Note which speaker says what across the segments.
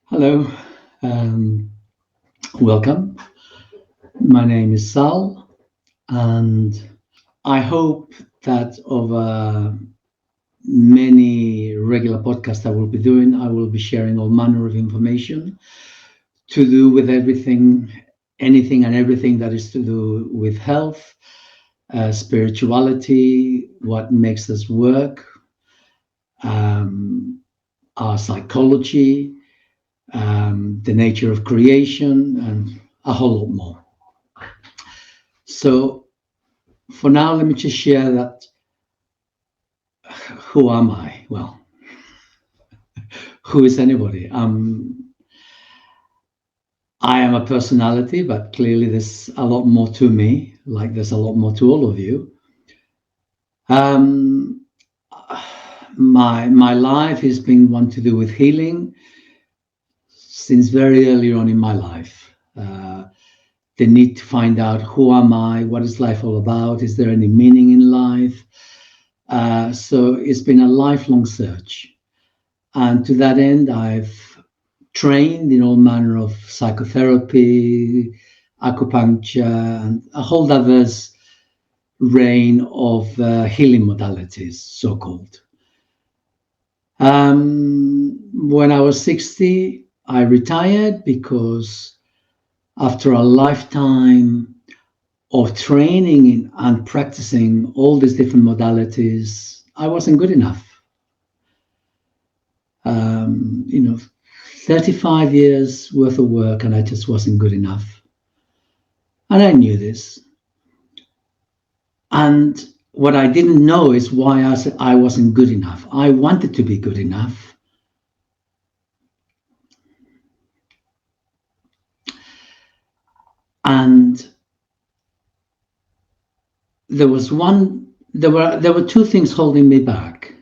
Speaker 1: Hello, um, welcome. My name is Sal, and I hope that over many regular podcasts I will be doing, I will be sharing all manner of information to do with everything, anything and everything that is to do with health, spirituality, what makes us work, um, our psychology, the nature of creation, and a whole lot more. So for now, let me just share that who am I? Well, who is anybody? I am a personality, but clearly there's a lot more to me, like there's a lot more to all of you. Um, my life has been one to do with healing since very early on in my life. The need to find out who am I, what is life all about, is there any meaning in life? So it's been a lifelong search. And to that end, I've trained in all manner of psychotherapy, acupuncture, and a whole diverse range of healing modalities, so called. When I was 60, I retired because after a lifetime of training and practicing all these different modalities, I wasn't good enough. 35 years worth of work, and I just wasn't good enough. And I knew this. And what I didn't know is why I wasn't good enough. I wanted to be good enough. And there were two things holding me back.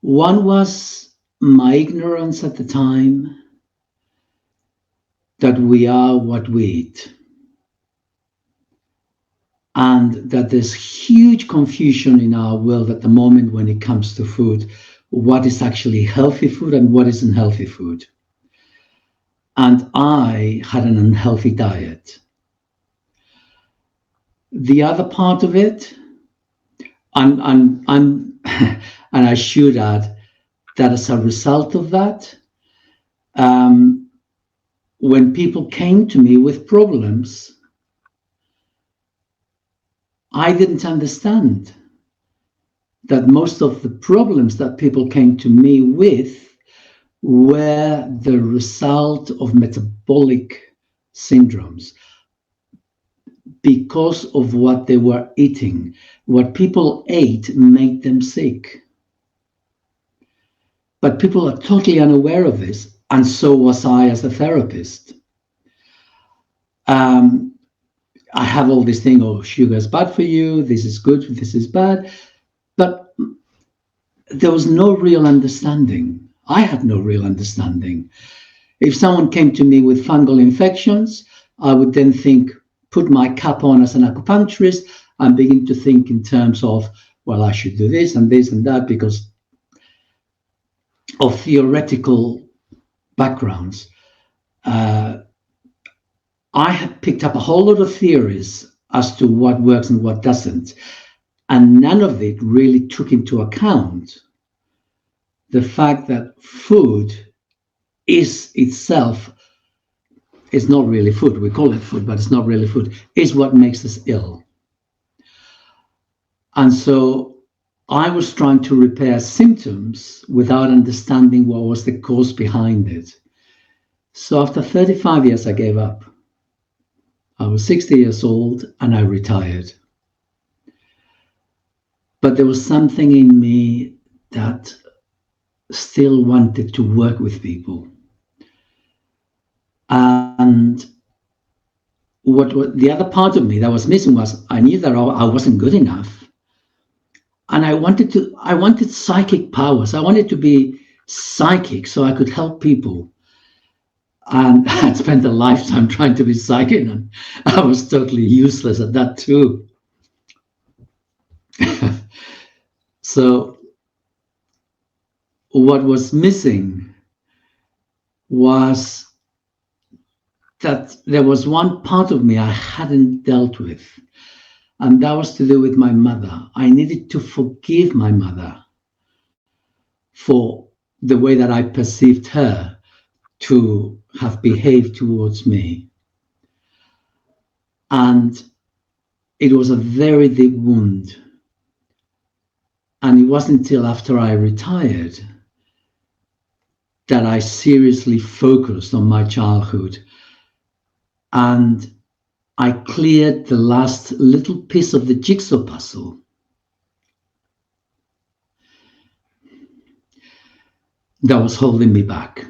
Speaker 1: One was my ignorance at the time that we are what we eat, and that there's huge confusion in our world at the moment when it comes to food, what is actually healthy food and what isn't healthy food. And I had an unhealthy diet. The other part of it, and I should add that as a result of that, when people came to me with problems, I didn't understand that most of the problems that people came to me with were the result of metabolic syndromes because of what they were eating. What people ate made them sick. But people are totally unaware of this, and so was I as a therapist. I have all this thing, oh, sugar is bad for you, this is good, this is bad. But there was no real understanding. I had no real understanding. If someone came to me with fungal infections, I would then put my cap on as an acupuncturist and begin to think in terms of, well, I should do this and this and that because of theoretical backgrounds. I had picked up a whole lot of theories as to what works and what doesn't, and none of it really took into account the fact that food is itself is not really food. We call it food, but it's not really food. Is what makes us ill. And so I was trying to repair symptoms without understanding what was the cause behind it. So after 35 years, I gave up. I was 60 years old and I retired. But there was something in me that still wanted to work with people. And what the other part of me that was missing was I knew that I wasn't good enough. And I wanted psychic powers. I wanted to be psychic so I could help people. And I'd spent a lifetime trying to be psychic, and I was totally useless at that too. So what was missing was that there was one part of me I hadn't dealt with, and that was to do with my mother. I needed to forgive my mother for the way that I perceived her to have behaved towards me. And it was a very deep wound. And it wasn't until after I retired that I seriously focused on my childhood. And I cleared the last little piece of the jigsaw puzzle. That was holding me back.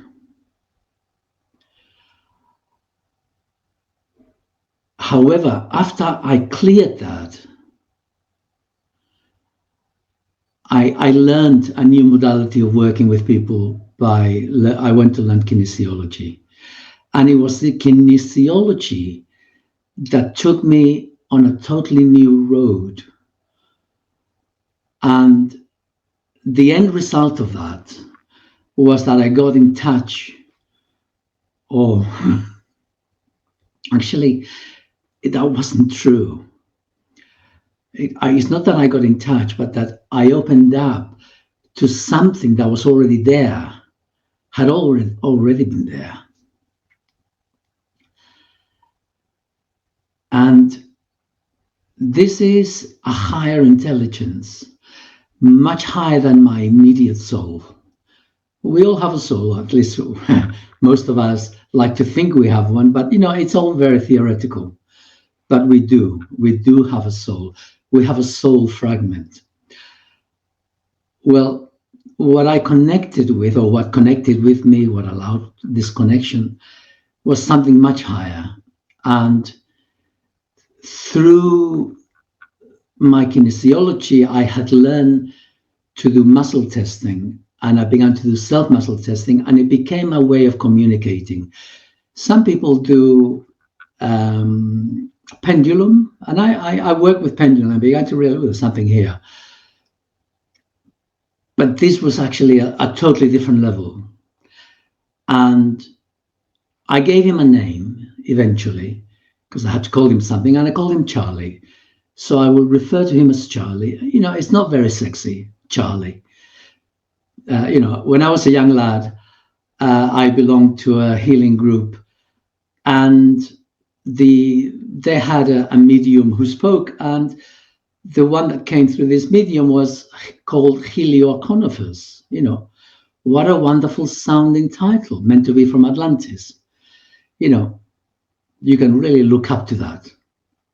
Speaker 1: However, after I cleared that, I learned a new modality of working with people. I went to learn kinesiology. And it was the kinesiology that took me on a totally new road. And the end result of that was that I got in touch, or actually, that wasn't true. It's not that I got in touch, but that I opened up to something that was already there, had already been there. And this is a higher intelligence, much higher than my immediate soul. We all have a soul, at least most of us like to think we have one, but it's all very theoretical. But we do have a soul. We have a soul fragment. Well, what I connected with, or what connected with me, what allowed this connection, was something much higher. And through my kinesiology, I had learned to do muscle testing, and I began to do self-muscle testing, and it became a way of communicating. Some people do pendulum, and I work with pendulum. I began to realize there's something here. But this was actually a totally different level. And I gave him a name eventually, because I had to call him something, and I called him Charlie. So I will refer to him as Charlie. It's not very sexy, Charlie. When I was a young lad, I belonged to a healing group, and they had a medium who spoke, and the one that came through this medium was called Helioconifers. What a wonderful sounding title, meant to be from Atlantis. You can really look up to that.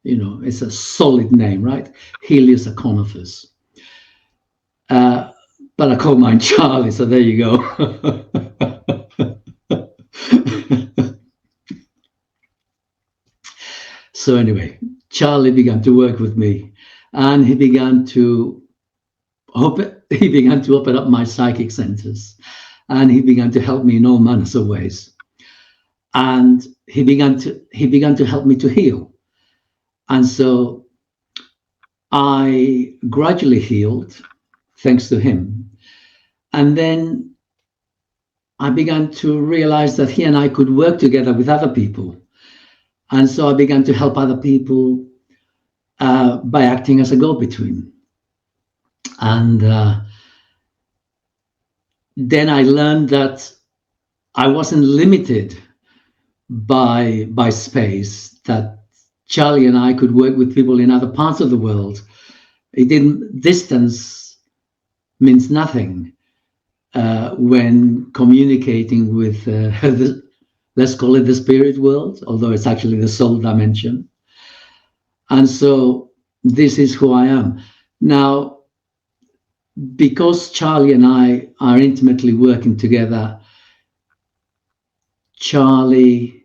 Speaker 1: It's a solid name, right? Helios Conifers. But I call mine Charlie, so there you go. So anyway, Charlie began to work with me, and he began to open up my psychic centers, and he began to help me in all manners of ways. And he began to help me to heal. And so I gradually healed, thanks to him. And then I began to realize that he and I could work together with other people. And so I began to help other people by acting as a go-between. And then I learned that I wasn't limited by space, that Charlie and I could work with people in other parts of the world. Distance means nothing when communicating with let's call it the spirit world, although it's actually the soul dimension. And so this is who I am. Now, because Charlie and I are intimately working together, Charlie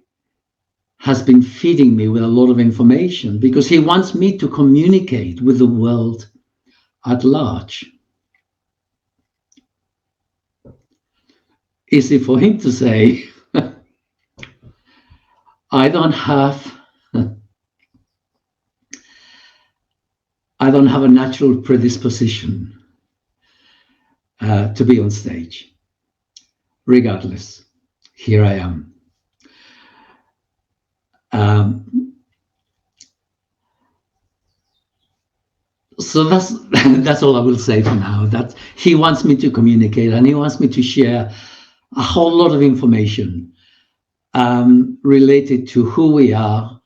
Speaker 1: has been feeding me with a lot of information because he wants me to communicate with the world at large. Easy for him to say. I don't have a natural predisposition to be on stage. Regardless, here I am. So that's all I will say for now. That he wants me to communicate, and he wants me to share a whole lot of information related to who we are,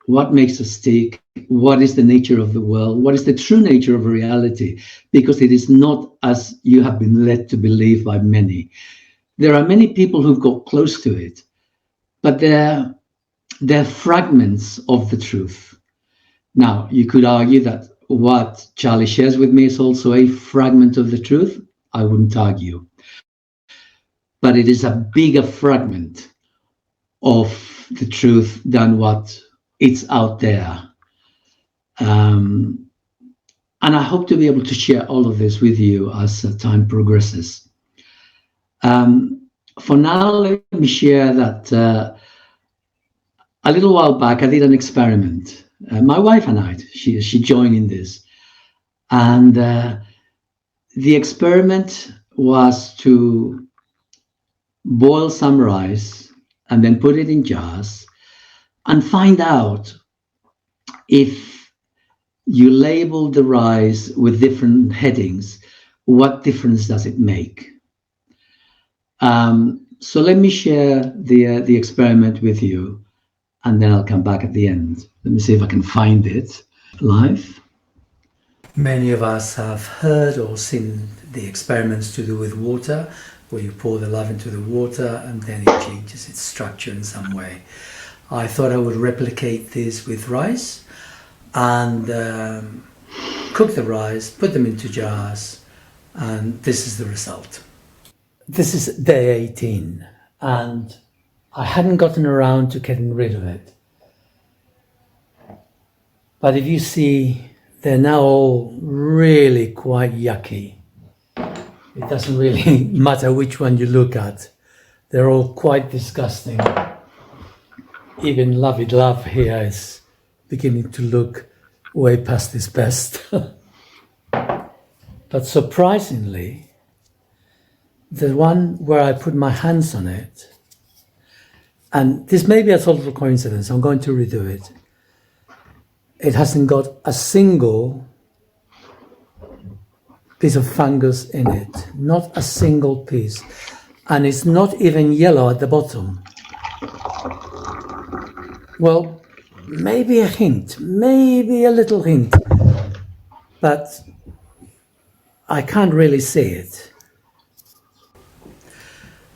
Speaker 1: what makes us tick, what is the nature of the world, what is the true nature of reality, because it is not as you have been led to believe by many. There are many people who've got close to it, but they're fragments of the truth. Now, you could argue that what Charlie shares with me is also a fragment of the truth. I wouldn't argue. But it is a bigger fragment of the truth than what it's out there. And I hope to be able to share all of this with you as time progresses. For now, let me share that a little while back, I did an experiment. My wife and I, she joined in this. And the experiment was to boil some rice and then put it in jars and find out if you label the rice with different headings, what difference does it make? So let me share the experiment with you, and then I'll come back at the end. Let me see if I can find it live. Many of us have heard or seen the experiments to do with water, where you pour the love into the water and then it changes its structure in some way. I thought I would replicate this with rice and cook the rice, put them into jars, and this is the result. This is day 18, and I hadn't gotten around to getting rid of it. But if you see, they're now all really quite yucky. It doesn't really matter which one you look at. They're all quite disgusting. Even Lovey Love here is beginning to look way past his best. But surprisingly, the one where I put my hands on it, and this may be a total coincidence, I'm going to redo it. It hasn't got a single piece of fungus in it, not a single piece. And it's not even yellow at the bottom. Well, maybe a hint, maybe a little hint, but I can't really see it.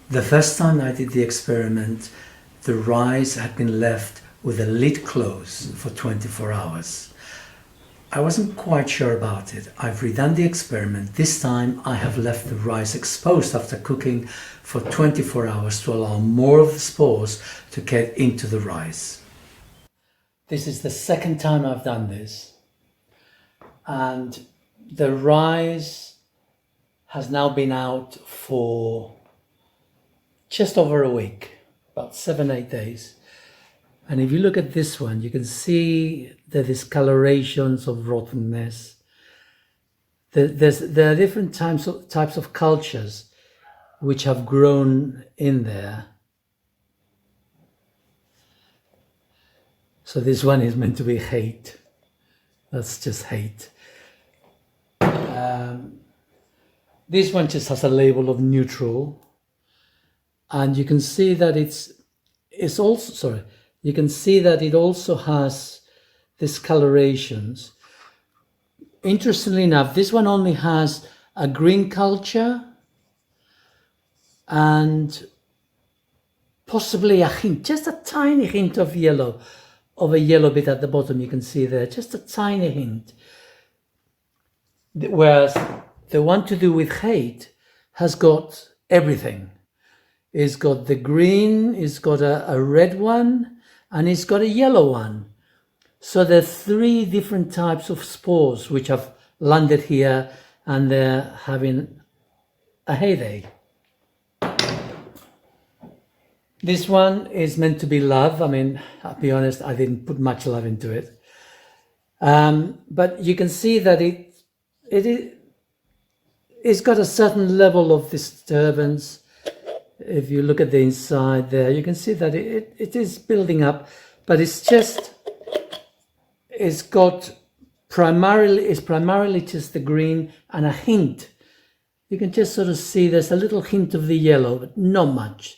Speaker 1: The first time I did the experiment, the rice had been left with the lid closed for 24 hours. I wasn't quite sure about it. I've redone the experiment. This time I have left the rice exposed after cooking for 24 hours to allow more of the spores to get into the rice. This is the second time I've done this. And the rice has now been out for just over a week, about 7-8 days. And if you look at this one, you can see the discolorations of rottenness. There are different types of cultures which have grown in there. So this one is meant to be hate. That's just hate. This one just has a label of neutral. And you can see that it's also, sorry, you can see that it also has discolorations. Interestingly enough, this one only has a green culture and possibly a hint, just a tiny hint of yellow, of a yellow bit at the bottom. You can see there, just a tiny hint. Whereas the one to do with hate has got everything. It's got the green, it's got a red one, and it's got a yellow one. So there are 3 different types of spores which have landed here and they're having a heyday. This one is meant to be love. I mean, I'll be honest, I didn't put much love into it. But you can see that it's got a certain level of disturbance.
Speaker 2: If you look at the inside there, you can see that it is building up, but it's primarily just the green and a hint. You can just sort of see there's a little hint of the yellow, but not much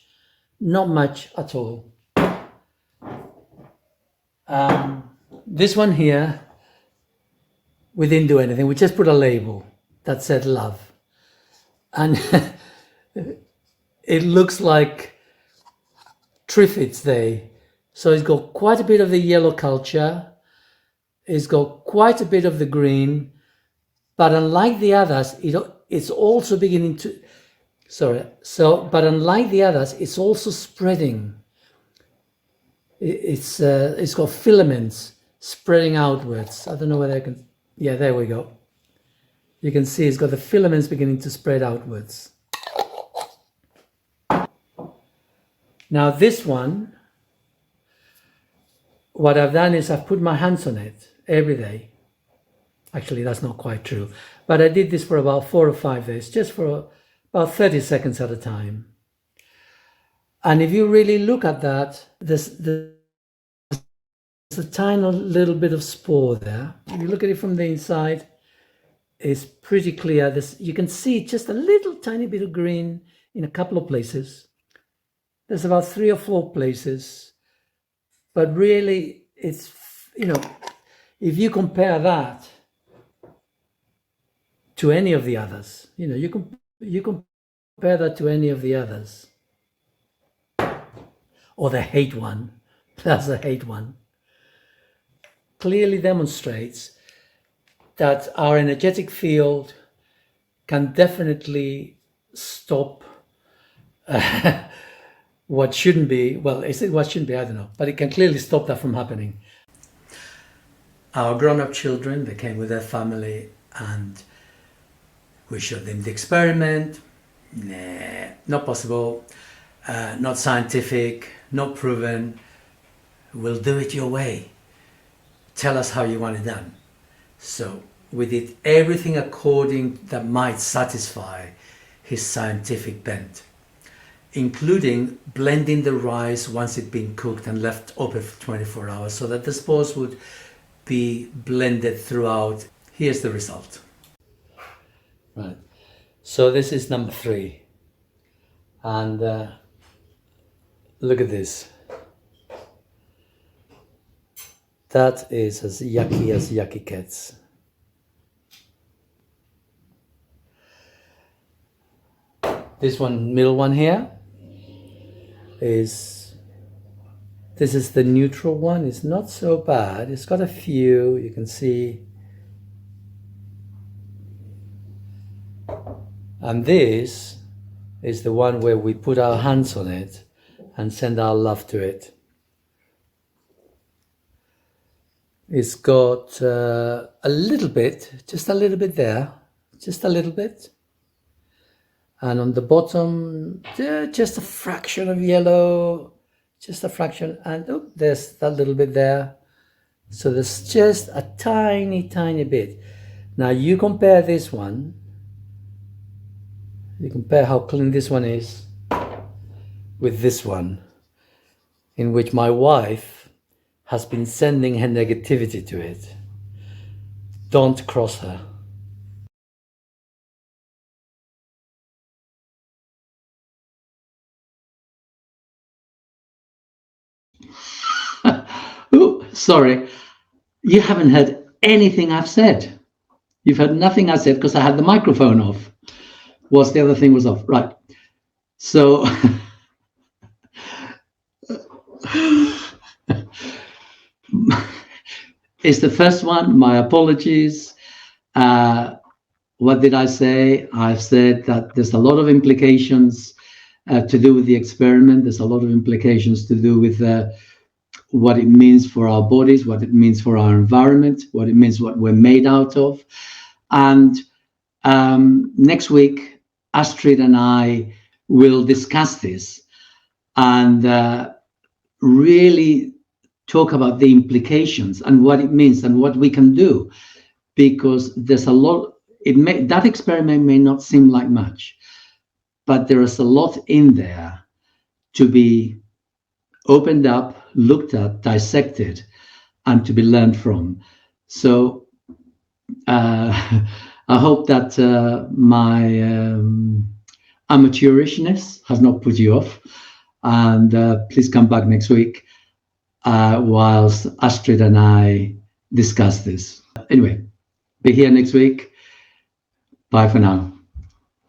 Speaker 2: at all. This one here, we didn't do anything. We just put a label that said love. And it looks like Triffids Day. So it's got quite a bit of the yellow culture. It's got quite a bit of the green. But unlike the others, it's also beginning to... but unlike the others, it's also spreading. It's got filaments spreading outwards. I don't know whether I can... Yeah, there we go. You can see it's got the filaments beginning to spread outwards. Now this one, what I've done is I've put my hands on it every day. Actually, that's not quite true. But I did this for about 4 or 5 days, just for about 30 seconds at a time. And if you really look at that, there's a tiny little bit of spore there. If you look at it from the inside, it's pretty clear. You can see just a little tiny bit of green in a couple of places. There's about 3 or 4 places. But really, it's, if you compare that to any of the others, you compare that to any of the others. Or the hate one. That's the hate one. Clearly demonstrates that our energetic field can definitely stop what shouldn't be. Well, is it what shouldn't be? I don't know. But it can clearly stop that from happening. Our grown-up children, they came with their family and we showed them the experiment. Nah, not possible. Not scientific, not proven. We'll do it your way. Tell us how you want it done. So we did everything according that might satisfy his scientific bent, including blending the rice once it's been cooked and left open for 24 hours so that the spores would be blended throughout. Here's the result. Right. So this is number 3. And look at this. That is as yucky gets. This one, middle one here, this is the neutral one. It's not so bad. It's got a few, you can see. And this is the one where we put our hands on it and send our love to it. It's got a little bit, just a little bit there, just a little bit. And on the bottom, just a fraction of yellow, just a fraction. And oh, there's that little bit there. So there's just a tiny, tiny bit. Now you compare this one, you compare how clean this one is with this one, in which my wife has been sending her negativity to it. Don't cross her.
Speaker 1: Ooh, sorry. You haven't heard anything I've said. You've heard nothing I said because I had the microphone off. Whilst the other thing was off. Right. So it's the first one. My apologies. What did I say? I've said that there's a lot of implications to do with the experiment. There's a lot of implications to do with what it means for our bodies, what it means for our environment, what it means what we're made out of. And next week, Astrid and I will discuss this and really talk about the implications and what it means and what we can do, because there's a lot. That experiment may not seem like much, but there is a lot in there to be opened up, looked at, dissected, and to be learned from. So I hope that my amateurishness has not put you off. And please come back next week whilst Astrid and I discuss this. Anyway, be here next week. Bye for now.